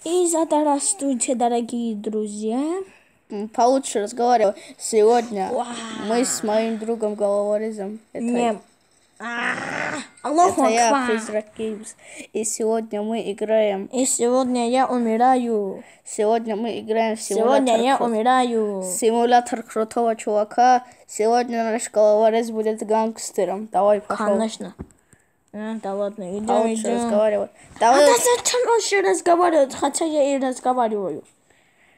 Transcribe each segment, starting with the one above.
И здравствуйте, дорогие друзья. Получше разговаривал. Сегодня Вау. мы с моим другом головорезом. Не. Аллаху Это я, Акбар. Призрак Геймс. И сегодня мы играем. И сегодня я умираю. Сегодня мы играем в Сегодня я умираю. симулятор крутого чувака. Сегодня наш головорез будет гангстером. Давай, пошел. Конечно. Да ладно, идем, Получше идем. разговаривать. А Давай. да зачем вообще разговаривать, хотя я и разговариваю?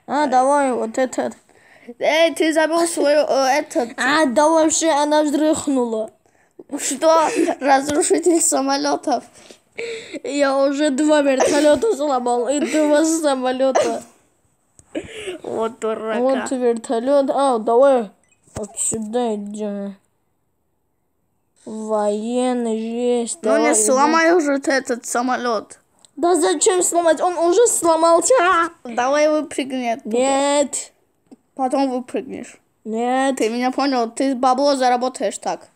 Давай вот этот. Эй, ты забыл свою этот. Да вообще она вздрыхнула. Что? Разрушитель самолетов. Я уже 2 вертолета сломал и 2 самолета. Вот дурака. Вот вертолет. Давай отсюда идем. Военный жесть. Ну не сломай уже этот самолет. Да зачем сломать? Он уже сломался. Давай выпрыгни оттуда. Нет. Потом выпрыгнешь. Нет. Ты меня понял? Ты бабло заработаешь так.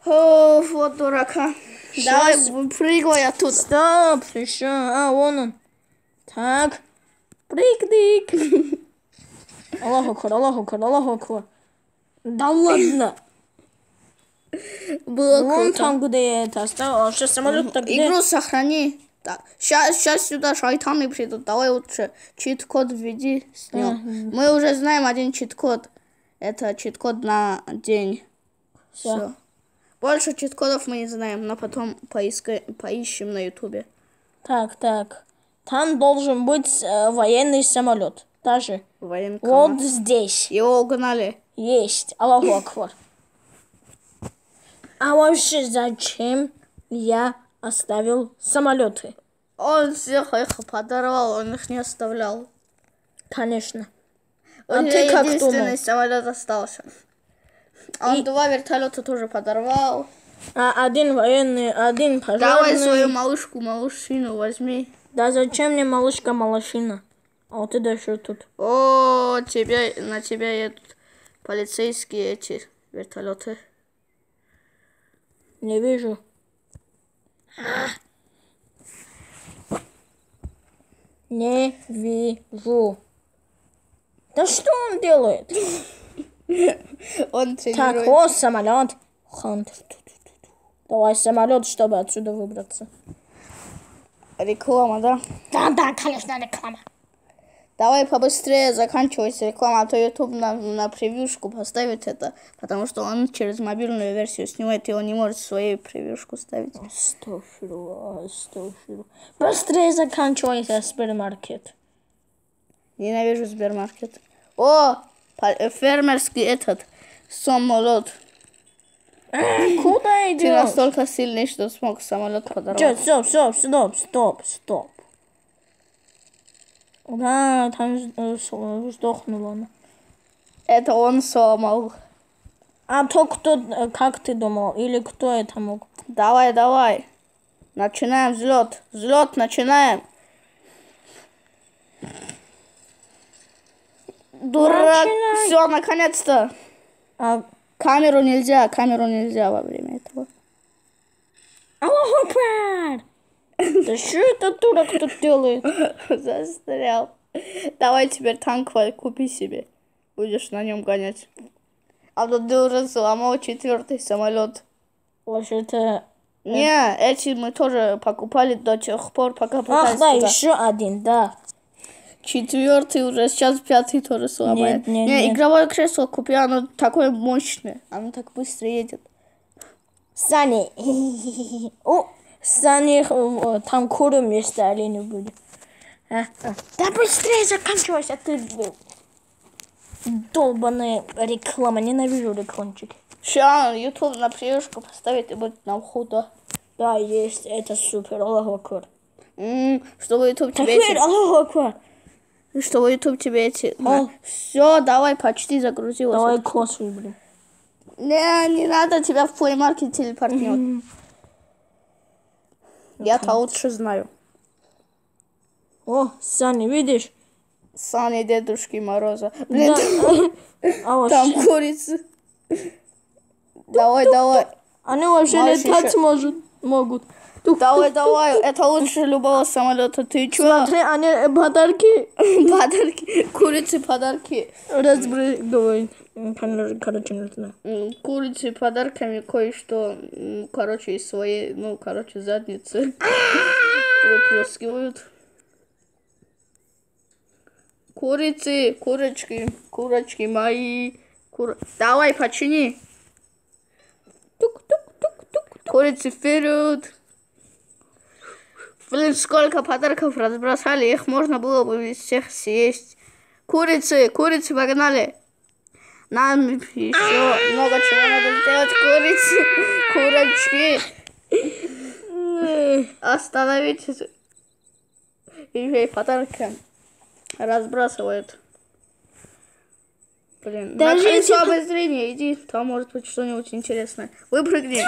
О, вот дурака. Давай выпрыгивай оттуда. Стоп, еще. Вон он. Так. Прыгник. Аллаху акбар, Аллаху акбар, Аллаху акбар. Да ладно. Было Вон круто. там, где я это оставил. Сейчас самолет-то где? Игру сохрани. Так, сейчас сюда шайтаны придут. Давай лучше чит-код введи с ним. Мы уже знаем один чит-код. Это чит-код на день. Все. Больше чит-кодов мы не знаем, но потом поищем на ютубе. Так. Там должен быть военный самолет. Даже. Военкомат. Вот здесь. Его угнали. Есть. Аллаху акбар. А вообще зачем я оставил самолеты? Он всех их подорвал, он их не оставлял. Конечно. У Ты как единственный думал? самолет остался. Он 2 вертолета тоже подорвал. Один военный, один Давай пожарный. свою малышку-малышину возьми. Да зачем мне малышка-малышина? Вот ты дальше тут. О, на тебя едут полицейские эти вертолеты. Не вижу. Не вижу. Да что он делает? Он Так, тренирует. вот самолет. Хантер. Давай самолет, чтобы отсюда выбраться. Реклама, да? Да, конечно, реклама. Давай побыстрее заканчивать рекламу, а то YouTube на превьюшку поставит это, потому что он через мобильную версию снимает, и он не может свою превьюшку ставить. Астафирулlah. Быстрее заканчивайся, супермаркет. Ненавижу Сбермаркет. О, фермерский этот самолет. Куда Ты идешь? настолько сильный, что смог самолет подорвать. Стоп. Да, там сдохнула она. Это он сломал. А то кто, как ты думал? Или кто это мог? Давай. Начинаем взлет. Взлет начинаем. Дурак. Начинай. Все, наконец-то. Камеру нельзя во время этого. Аллаху акбар! Да что это дурак тут делает? Застрял. Давай теперь танк купи себе. Будешь на нем гонять. А то ты уже сломал 4-й самолет. Вообще-то... Не, эти мы тоже покупали до тех пор, пока пытались да, туда. еще один, да. 4-й уже, сейчас 5-й тоже сломает. Нет. Игровое кресло купи, оно такое мощное. Оно так быстро едет. Сани. Сани, там куры вместо оленя были. Да быстрее заканчивайся, ты долбаная реклама. Ненавижу рекламчики. Сейчас YouTube на превьюшку поставит и будет нам худо. Да, есть, это супер. Аллаху акбар. Чтобы YouTube тебе Теперь Аллаху акбар. Чтобы YouTube тебе эти... Все, давай, почти загрузилось. Давай класс выберем. Не надо, тебя в Play Market телепортнет. Я-то лучше знаю. О, Саня, видишь? Сани Дедушки Мороза. Блин, Там курицы. Давай. Они вообще Можешь летать могут. Давай, давай, это лучше любого самолета. Ты чё? Смотри, они подарки. Подарки. Курицы подарки. Разбрызгивают. Короче, не знаю. Курицы подарками кое-что, короче, из своей, задницы выплескивают. Курицы, курочки мои. Давай, почини. Курицы вперед. Блин, сколько подарков разбросали, их можно было бы всех съесть. Курицы, погнали. Нам еще много чего надо сделать. Курочки. Остановитесь. И подарки разбрасывают. Блин, даже на если слабое зрение иди, там может быть что-нибудь интересное. Выпрыгни.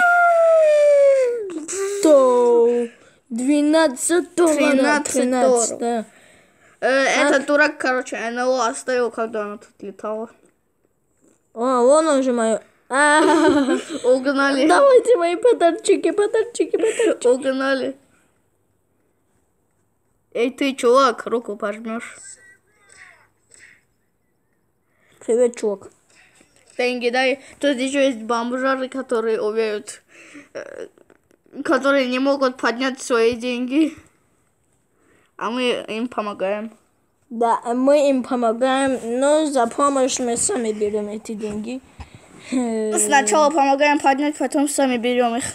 12 долларов. 13 долларов. Этот дурак, короче, НЛО оставил, когда она тут летала. О, вон он же мой. Угнали. Давайте мои подарчики. Угнали. Эй, ты, чувак, руку пожмешь. Привет, чувак. Деньги дай. Тут еще есть бомжары, которые умеют, которые не могут поднять свои деньги. А мы им помогаем. Да, мы им помогаем, но за помощь мы сами берем эти деньги. Сначала помогаем поднять, потом сами берем их.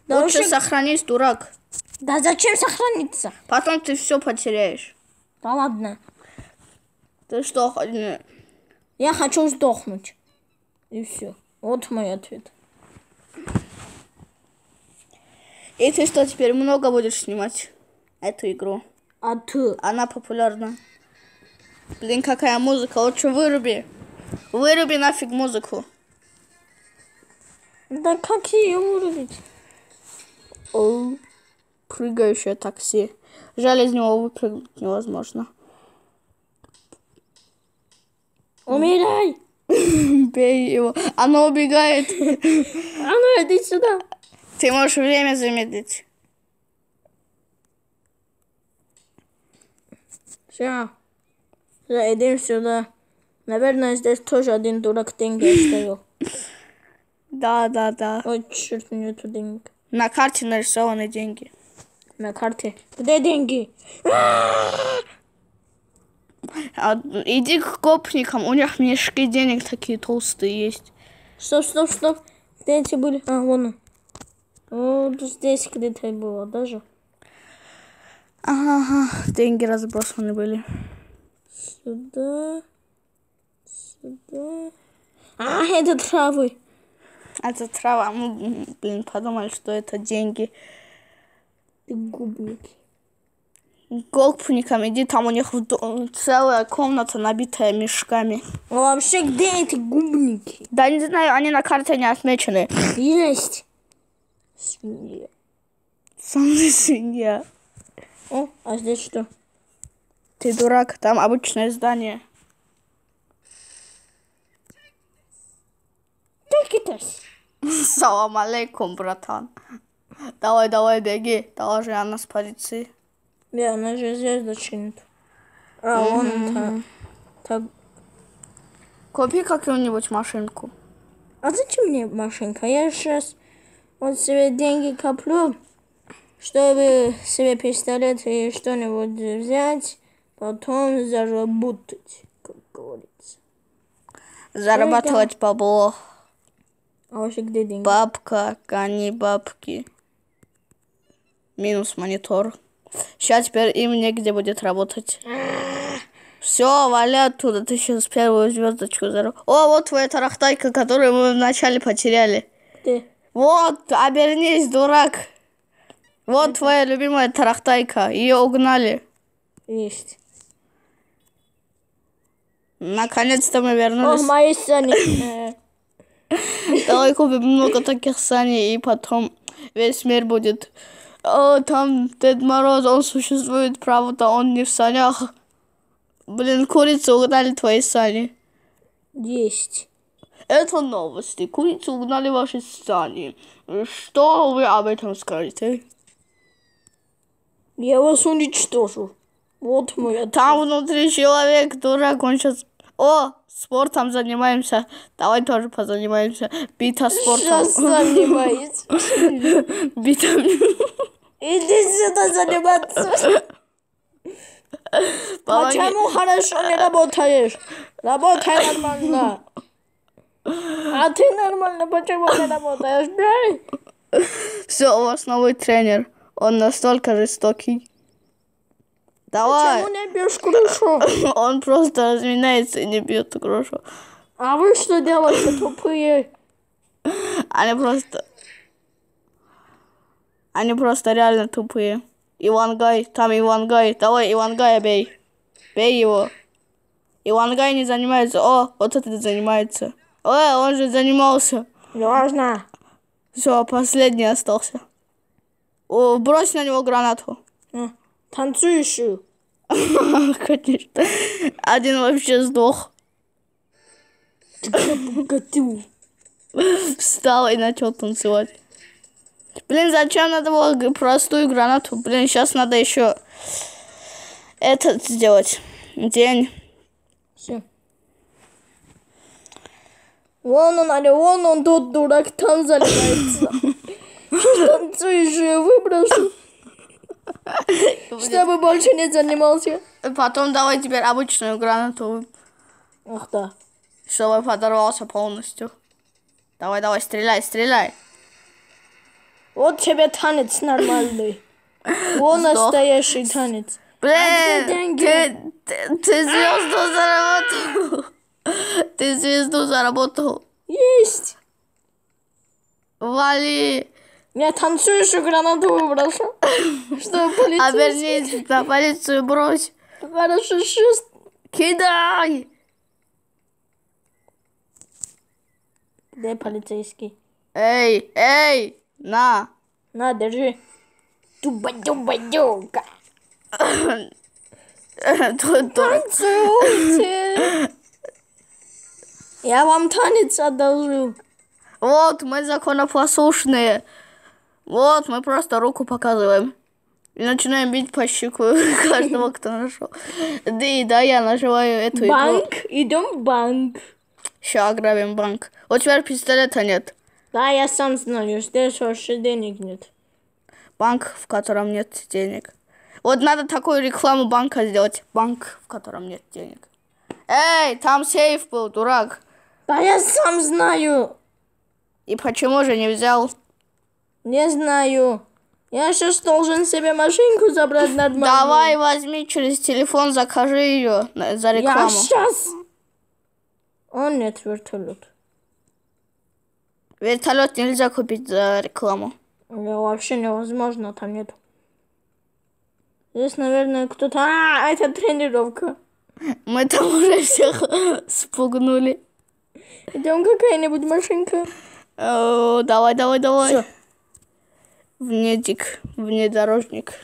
Да Лучше вообще- сохранись, дурак. Да зачем сохраниться? Потом ты все потеряешь. Да ладно. Ты что, Я хочу сдохнуть. И все. Вот мой ответ. И ты что, теперь много будешь снимать эту игру? А ты? Она популярна. Блин, какая музыка. Лучше выруби. Выруби нафиг музыку. Да как ее вырубить? О, прыгающее такси. Жаль, из него выпрыгнуть невозможно. Умирай! Бей его. Оно убегает. А ну иди сюда. Ты можешь время замедлить. Все. Иди сюда. Наверное, здесь тоже один дурак деньги оставил. Да. Ой, черт, нету денег. На карте нарисованы деньги. На карте. Где деньги? Иди к гопникам, у них мешки денег такие толстые есть. Стоп. Где эти были? А, вон он. Вот здесь где-то было даже. Ага, деньги разбросаны были. Сюда. А, это травы. Это трава. Мы, подумали, что это деньги. Ты губники. Гопникам иди, там у них целая комната, набитая мешками. А вообще, где эти губники? Да не знаю, они на карте не отмечены. Есть. Свинья. Самая свинья. О, а здесь что? Ты дурак, там обычное здание. Салам алейкум, братан. Давай, беги. Доложи о нас полиции. Да, она же здесь зачинит. А, вон там. Так. Купи какую-нибудь машинку. А зачем мне машинка? Я сейчас вот себе деньги коплю, чтобы себе пистолет и что-нибудь взять, потом заработать, как говорится. Зарабатывать бабло. А вообще где деньги? Бабка, гони бабки. Минус монитор. Сейчас теперь им негде будет работать. Все, вали оттуда. Ты сейчас первую звездочку заработал. О, вот твоя тарахтайка, которую мы вначале потеряли. Где? Вот, обернись, дурак. Вот твоя любимая тарахтайка. Ее угнали. Есть. Наконец-то мы О, вернулись. мои сани. Давай купим много таких саней, и потом весь мир будет. О, там Дед Мороз, он существует, правда, он не в санях. Блин, курицы угнали твои сани. Есть. Это новости. Курицы угнали ваши сани. Что вы об этом скажете? Я вас уничтожу. Вот мой ответ. Там внутри человек, дурак, он сейчас... О, спортом занимаемся. Давай тоже позанимаемся. Бита спортом. Сейчас занимаюсь. Бита... Иди сюда заниматься. Почему хорошо не работаешь? Работай нормально. А ты нормально, почему не работаешь, блядь? Все, у вас новый тренер. Он настолько жестокий. Давай. Почему не бьешь крышу? Он просто разминается и не бьет грушу. А вы что делаете, тупые? Они просто реально тупые. Ивангай, там Ивангай. Давай, Ивангая бей. Бей его. Ивангай не занимается. О, вот этот занимается. Он же занимался. Важно. Все, последний остался. О, брось на него гранату. Танцующую. Конечно. Один вообще сдох. Встал и начал танцевать. Блин, зачем надо было простую гранату? Блин, сейчас надо еще этот сделать. День. Все. Вон он, тот дурак, там занимается. Танцующую выброшу. Чтобы больше не занимался. Потом давай теперь обычную гранату. Ах да. Чтобы подорвался полностью. Давай, стреляй. Вот тебе танец нормальный. Вот настоящий танец. Блин, ты звезду заработал. Ты звезду заработал. Есть. Вали. Я танцующую гранату выброшу. Что, полицейский? Обернись, на полицию брось. Хорошо, сейчас. Кидай. Где полицейский? Эй, на. На, держи. Дуба-дуба-дука. Танцуйте. Я вам танец одолжу. Вот, мы законопослушные. Вот, мы просто руку показываем. И начинаем бить по щеку каждого, кто нашел. Да, я нажимаю эту игру. Банк, идем в банк. Сейчас ограбим банк. У тебя пистолета нет. Да, я сам знаю, здесь вообще денег нет. Банк, в котором нет денег. Вот надо такую рекламу банка сделать. Банк, в котором нет денег. Эй, там сейф был, дурак. Да я сам знаю. И почему же не взял? Не знаю. Я сейчас должен себе машинку забрать нормально. Давай возьми через телефон, закажи ее за рекламу. Я сейчас. Он нет вертолет. Вертолет нельзя купить за рекламу. Вообще невозможно, там нет. Здесь, наверное, кто-то... это тренировка. Мы там уже всех спугнули. Идем какая-нибудь машинка. Давай. Всё. Внедорожник.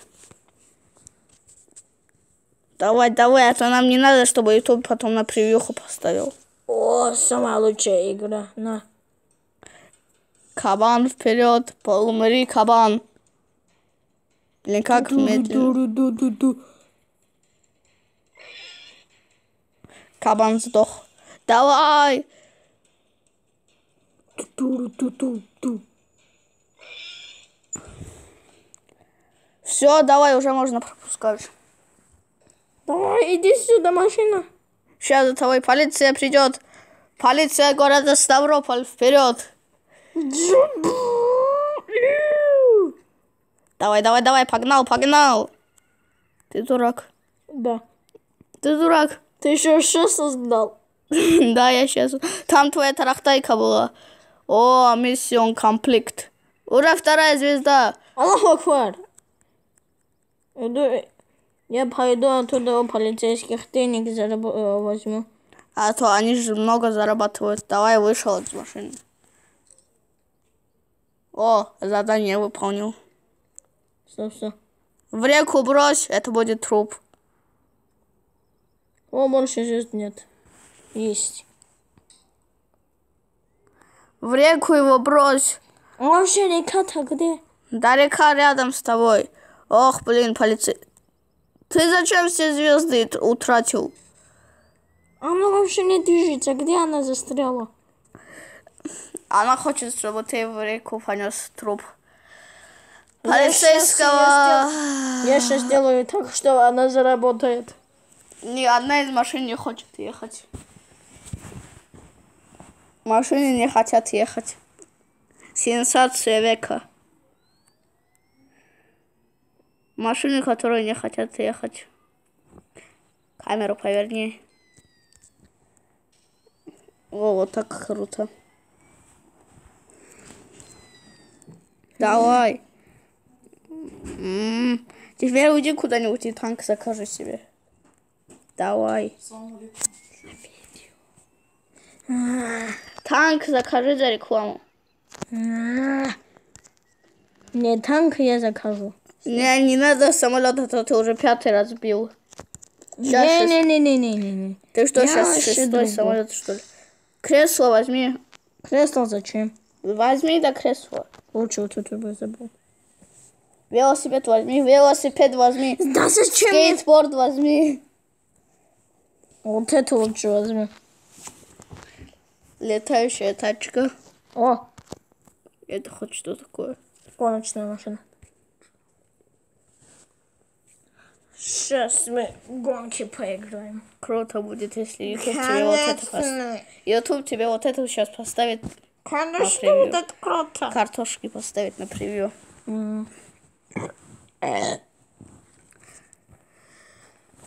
Давай, а то нам не надо, чтобы YouTube потом на превьюху поставил. О, самая лучшая игра. На. Кабан вперед, полумри, кабан. Блин, как медленно. Кабан сдох. Давай! Все, давай, уже можно пропускать. Давай, иди сюда, машина. Сейчас за тобой полиция придет. Полиция города Ставрополь, вперед! Давай, погнал. Ты дурак. Да. Ты дурак. Ты еще что создал? Да, я сейчас. Там твоя тарахтайка была. О, миссион комплект. Ура, 2 звезда. Аллаху акбар. Я пойду оттуда у полицейских денег возьму. А то они же много зарабатывают. Давай, вышел из машины. О, задание выполнил. Все. В реку брось, это будет труп. О, больше здесь нет. Есть. В реку его брось. А вообще река-то где? Да, река рядом с тобой. Ох, блин, полицей. Ты зачем все звезды утратил? Она вообще не движется. Где она застряла? Она хочет, чтобы ты в реку понес труп Я полицейского. сейчас сделаю так, что она заработает. Ни одна из машин не хочет ехать. Машины не хотят ехать. Сенсация века. Машины, которые не хотят ехать. Камеру поверни. О, вот так круто. Давай. Теперь уйди куда-нибудь и танк закажи себе. Давай. Танк закажи за рекламу. Не танк я закажу. Не надо самолет, а то ты уже 5-й раз бил. Не. Ты что, Я сейчас вообще 6-й другой. самолет, что ли? Кресло возьми. Кресло зачем? Возьми до кресла. Лучше вот это бы забыл. Велосипед возьми. Велосипед возьми. Да зачем? Скейтборд возьми. Вот это лучше возьму. Летающая тачка. О, Это хоть что такое? гоночная машина. Сейчас мы гонки поиграем. Круто будет, если YouTube тебе вот это поставит. YouTube тебе вот это сейчас поставит. Конечно, превью. вот это круто. Картошки поставить на превью.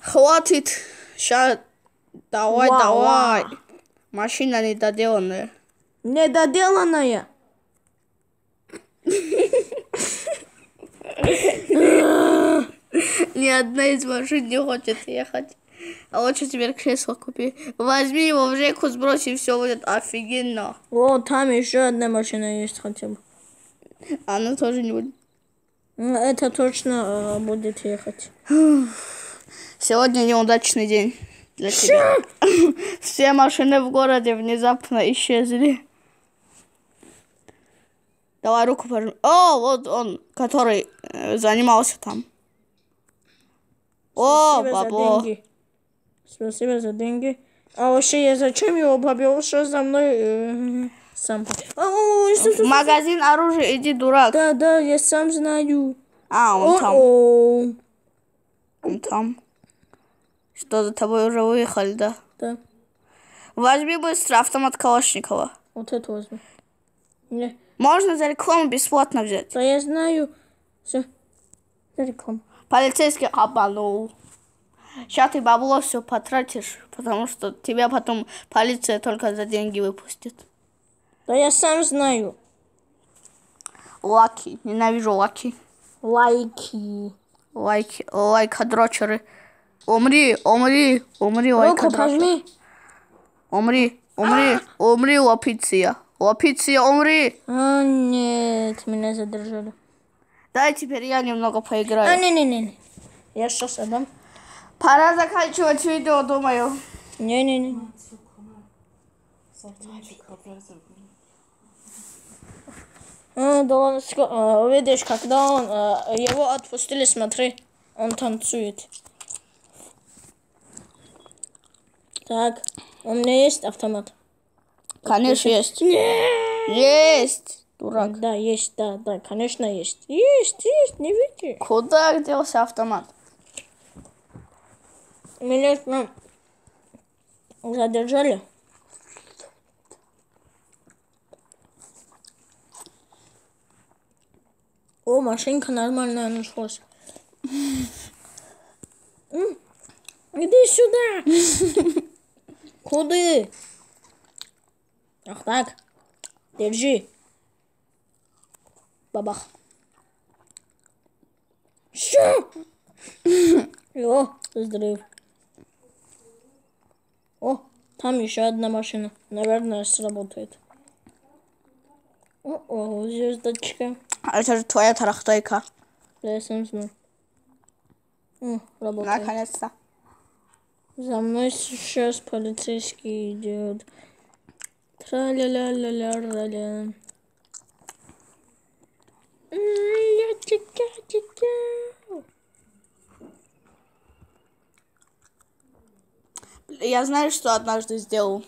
Хватит. Сейчас. Давай, Вау, давай. вау. Машина недоделанная. Недоделанная. Ни одна из машин не хочет ехать. А лучше теперь кресло купи. Возьми его в реку, сбрось, и все будет офигенно. О, там еще одна машина есть хотя бы. Она тоже не будет. Это точно будет ехать. Сегодня неудачный день для тебя. Все машины в городе внезапно исчезли. Давай руку пожми. О, вот он, который занимался там. О, Спасибо за бабло. деньги. Спасибо за деньги. А вообще я зачем его побил, что за мной сам. В магазин оружия иди, дурак. Да, я сам знаю. А, он там. О-о. Он там. Что, за тобой уже выехали, да? Да, Возьми быстро автомат Калашникова. вот это возьму. Не. Можно за рекламу бесплатно взять. Да я знаю. Все. За рекламу. Полицейский обманул. Сейчас ты бабло все потратишь, потому что тебя потом полиция только за деньги выпустит. Да я сам знаю. Лаки. Ненавижу лаки. Лайки. Лайкодрочеры. Умри, Руку лайкодрочер. пожми. Умри, лапиция. Лапиция, умри. А, нет, меня задержали. Дай теперь я немного поиграю. А, не. Я сейчас отдам. Пора заканчивать видео, думаю. Не. Да ладно, видишь, когда его отпустили, смотри, он танцует. Так, у меня есть автомат? Конечно, есть. Нет. Есть, дурак. Да, есть, да, конечно, есть. Есть, не видишь? Куда делся автомат? Меня там задержали. О, машинка нормальная нашлась. Иди сюда. Куда? Ах так. Держи. Бабах. Что? О, взрыв. О, там еще одна машина. Наверное, сработает. О, звездочка. Это же твоя тарахтойка. Да, я сам знаю. Работает. Наконец-то. За мной сейчас полицейский идет. Тра-ля-ля-ля-ля-ля-ля. Ля-ля-ля-ля-ля. Я знаю, что однажды сделал.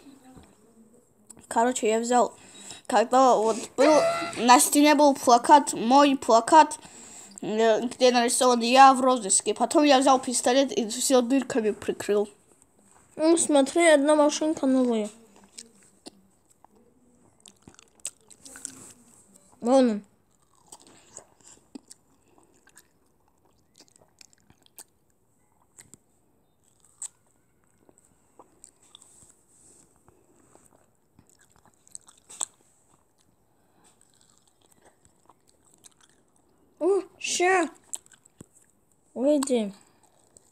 Короче, я взял, когда вот был, на стене был плакат, мой плакат, где нарисован я в розыске. Потом я взял пистолет и все дырками прикрыл. Ну, смотри, одна машинка новая. Вон он. О, ща. Выйди.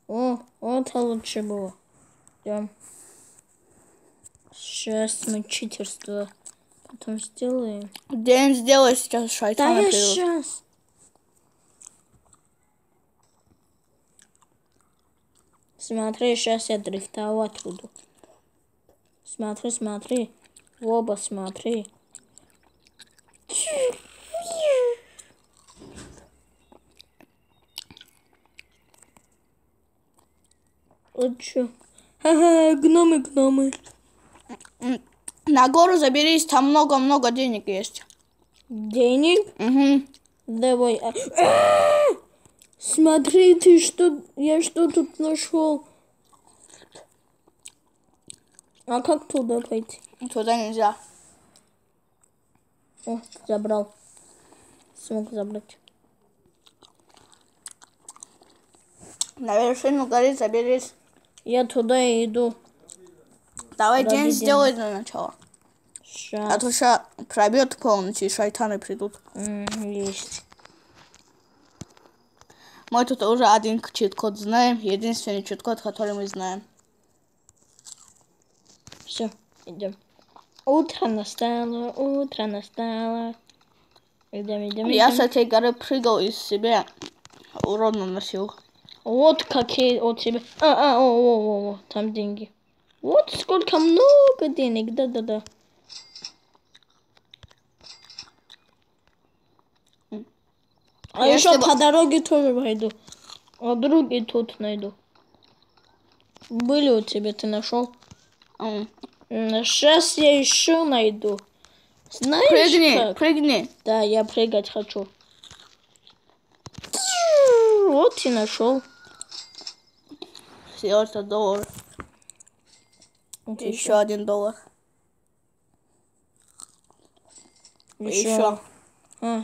О, вот лучше было. Идем. Сейчас мы читерство потом сделаем. День сделай сейчас, Да шайтаны я придут. сейчас. Смотри, сейчас я дрифтовать буду. Смотри, смотри. В оба смотри. Вот чё? Ага, гномы. На гору заберись, там много-много денег есть. Денег? Угу. Давай. Смотри, ты что? Я что тут нашел? А как туда пойти? Туда нельзя. О, забрал. Смог забрать. На вершину горы заберись. Я туда и иду. Давай Ради день денег. сделай для начала. А Сейчас. то сейчас пробьет полночи, и шайтаны придут. Есть. Мы тут уже один чит-код знаем. Единственный чит-код, который мы знаем. Все, идем. Утро настало, утро настало. Идем. Я с этой горы прыгал и себе урон наносил. Вот какие у тебя. О, там деньги. Вот сколько много денег, да. А Если еще бы- по дороге тоже пойду. А другие тут найду. Были у тебя, ты нашел? Сейчас я еще найду. Знаешь как? Прыгни. Да, я прыгать хочу. Вот и нашел. Все, это $1. Еще $1. Еще.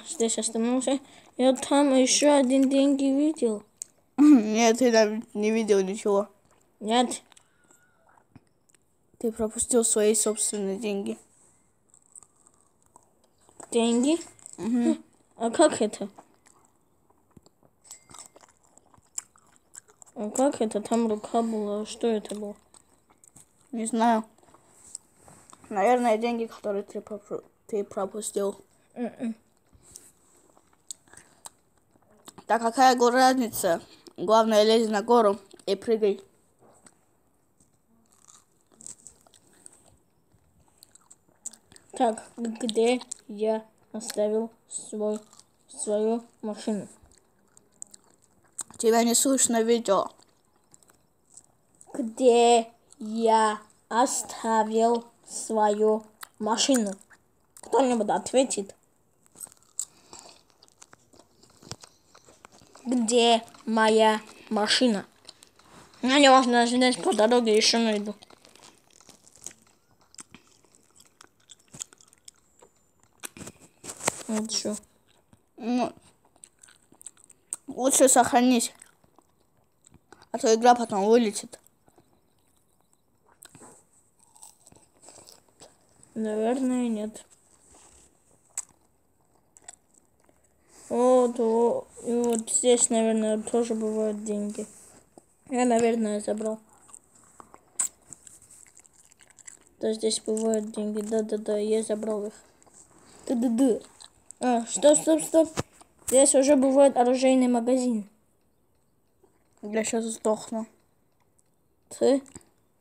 Здесь остановился. Я там еще один деньги видел. Нет, я не видел ничего. Нет. Ты пропустил свои собственные деньги. Деньги? Угу. А как это? Там рука была. Что это было? Не знаю. Наверное, деньги, которые ты пропустил. Так какая разница? Главное, лезь на гору и прыгай. Так, где я оставил свою машину? Тебя не слышно видео. Где я оставил свою машину? Кто-нибудь ответит. Где моя машина? Ну, не важно, здесь по дороге еще найду. Вот что. Ну, лучше сохранись. А то игра потом вылетит. Наверное, нет. Вот здесь, наверное, тоже бывают деньги. Я, наверное, забрал. Да, здесь бывают деньги. Да, я забрал их. Да. Стоп. Здесь уже бывает оружейный магазин. Я сейчас сдохну. Ты?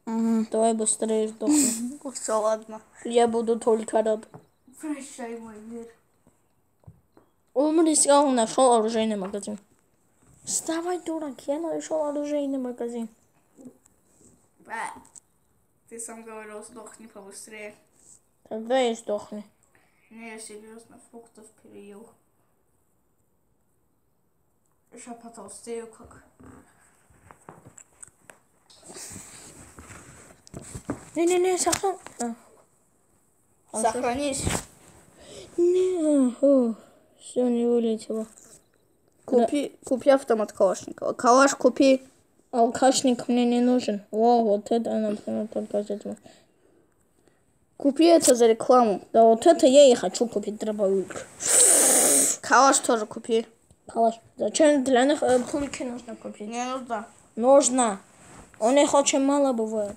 Угу. Давай быстрее сдохни. Все, ладно. Я буду только рад. Прощай, мой мир. Он искал, нашел оружейный магазин. Вставай, дурак, я нашел оружейный магазин. Ты сам говорил, сдохни побыстрее. Тогда и сдохни. Не, серьезно, фруктов переел. Сейчас потолстею как. Не-не-не, сохран. Сохранись. Не, все, не вылетело. Купи автомат Калашникова. Калаш купи. Алкашник мне не нужен. О, вот это, например, только из этого. Купи это за рекламу. Да вот это я и хочу купить дробовик. Калаш тоже купи. Калаш. Зачем для них пульки нужно купить? Не нужно. Нужно. У них очень мало бывает.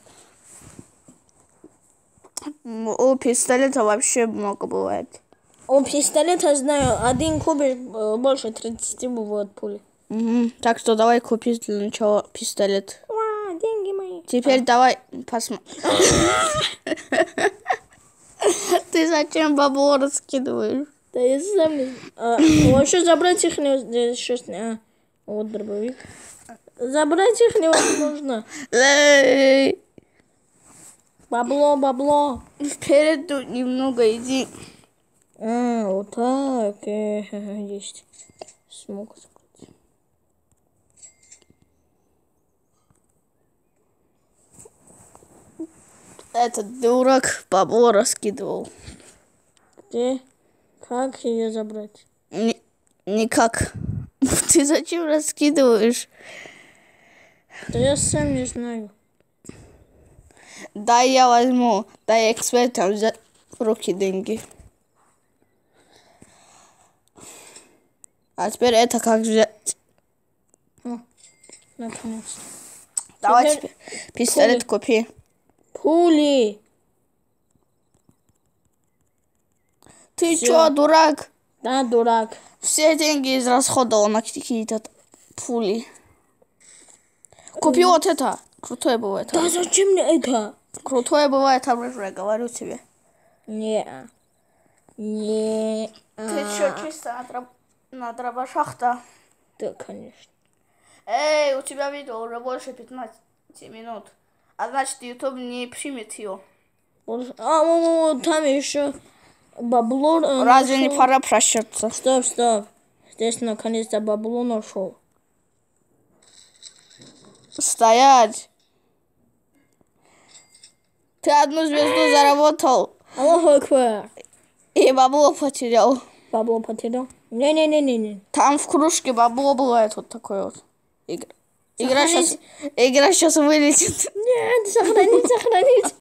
У пистолета вообще много бывает. У пистолета, знаю, один кубик больше 30 бывает пули. Угу. Так что давай купи для начала пистолет. Ура, деньги мои. Теперь давай посмотрим. Ты зачем бабло раскидываешь? Да я сам не знаю. Вообще забрать их не... Сейчас не... Вот дробовик. Забрать их невозможно. Бабло, бабло. Вперед тут немного иди. Вот так. Есть. Смог закрыть. Этот дурак бабло раскидывал. Где? Как ее забрать? Никак. Ты зачем раскидываешь? Да я сам не знаю. Дай я возьму. Дай экспертам взять в руки деньги. А теперь это как взять? Наконец-то. Давай теперь пистолет купи. Пули. Ты Всё. чё, дурак? Да, дурак. Все деньги израсходовал на какие-то пули. Купи вот это. Крутое бывает. Да зачем мне это? Крутое бывает оружие, говорю тебе. Не. Не. Ты чё, чисто на дробашах-то? Да, конечно. Эй, у тебя видео уже больше 15 минут. А значит, YouTube не примет ее. Там еще бабло. Разве не пора прощаться? Стоп, стоп. Здесь наконец-то бабло нашел. Стоять! Ты одну звезду заработал Аллаху акбар. и бабло потерял. Бабло потерял? Не-не-не-не. Там в кружке бабло бывает вот такой вот. Игра сейчас вылетит. Нет, сохранить.